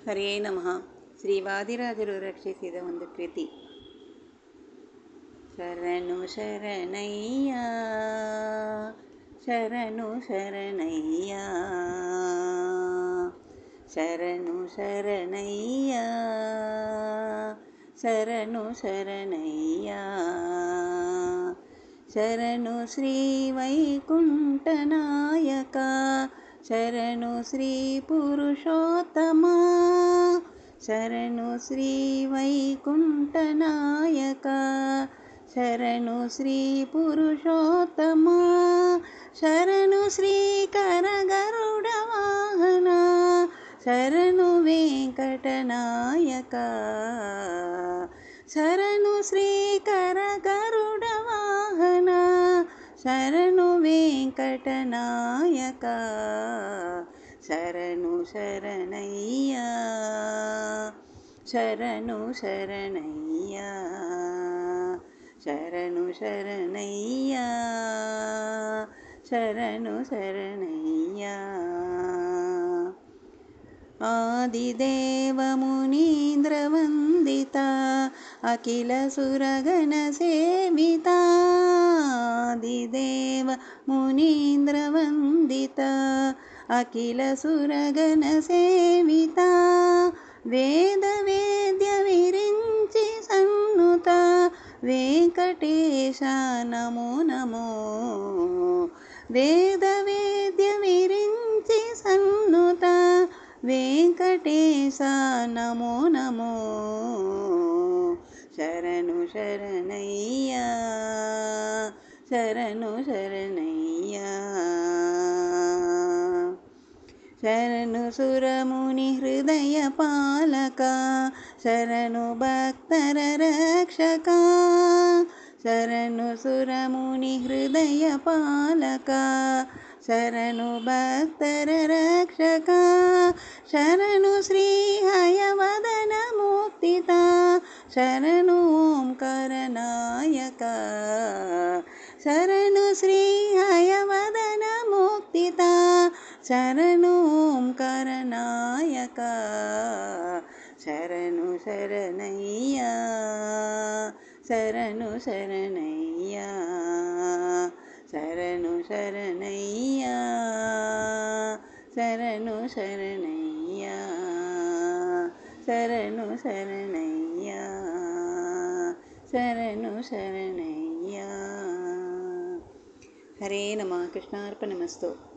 ಹರೇ ನಮಃ. ಶ್ರೀ ವಾದಿರಾಜರು ರಕ್ಷಿಸಿದ ಒಂದು ಕೃತಿ. ಶರಣು ಶರಣಯ್ಯ ಶರಣು ಶರಣಯ್ಯ ಶರಣು ಶರಣಯ್ಯ ಶರಣು ಶರಣಯ್ಯ ಶರಣು ಶ್ರೀ ವೈಕುಂಠನಾಯಕ ಶರಣು ಶ್ರೀ ಪುರುಷೋತ್ತಮ ಶರಣು ಶ್ರೀ ವೈಕುಂಠನಾಯಕ ಶರಣು ಶ್ರೀ ಪುರುಷೋತ್ತಮ ಶರಣು ಶ್ರೀ ಕರಗರುಡ ವಾಹನ ಶರಣು ವೆಂಕಟನಾಯಕ ಶರಣು ಶ್ರೀ ಕರಗರುಡ ವಾಹನ ಶರಣು ವೆಂಕಟನಾಯಕ ಶರಣು ಶರಣಯ್ಯ ಶರಣು ಶರಣಯ್ಯ ಶರಣು ಶರಣಯ್ಯ ಶರಣು ಶರಣಯ್ಯ ಆದಿದೇವ ಮುನೀಂದ್ರ ವಂದಿತ ಅಖಿಲ ಸುರಗಣ ಸೇವಿತ ಆದಿದೇವ ಮುನೀಂದ್ರ ವಂದಿತ ಅಖಿಲ ಸುರಗಣ ಸೇವಿತ ವೇದ ವೇದ್ಯ ವಿರಿಂಚಿ ಸನ್ನುತ ವೆಂಕಟೇಶ ನಮೋ ನಮೋ ವೇದ ವೇದ್ಯ ವಿರಿಂಚಿ ಸನ್ನುತ ವೆಂಕಟೇಶ ನಮೋ ನಮೋ ಶರಣು ಶರಣಯ್ಯ ಶರಣು ಶರಣಯ್ಯ ಶರಣು ಸುರಮುನಿ ಹೃದಯ ಪಾಲಕ ಶರಣು ಭಕ್ತರ ರಕ್ಷಕ ಶರಣು ಸುರಮುನಿ ಹೃದಯ ಪಾಲಕ ಶರಣು ಭಕ್ತರ ರಕ್ಷಕ ಶರಣು ಶ್ರೀ ಹಯವದನ ಮುಕ್ತಿತ ಶರಣು ಓಂಕಾರ ನಾಯಕ ಶರಣು ಶ್ರೀ ಹಯವದನ ಮುಕ್ತಿತ ಶರಣು ಓಂಕಾರ ನಾಯಕ ಶರಣು ಶರಣಯ್ಯ ಶರಣು ಶರಣಯ್ಯ ಶರಣು ಶರಣಯ್ಯ ಶರಣು ಶರಣಯ್ಯ ಶರಣು ಶರಣಯ್ಯ ಶರಣು ಶರಣಯ್ಯ. ಹರೇ ನಮಃ. ಕೃಷ್ಣಾರ್ಪಣಮಸ್ತು.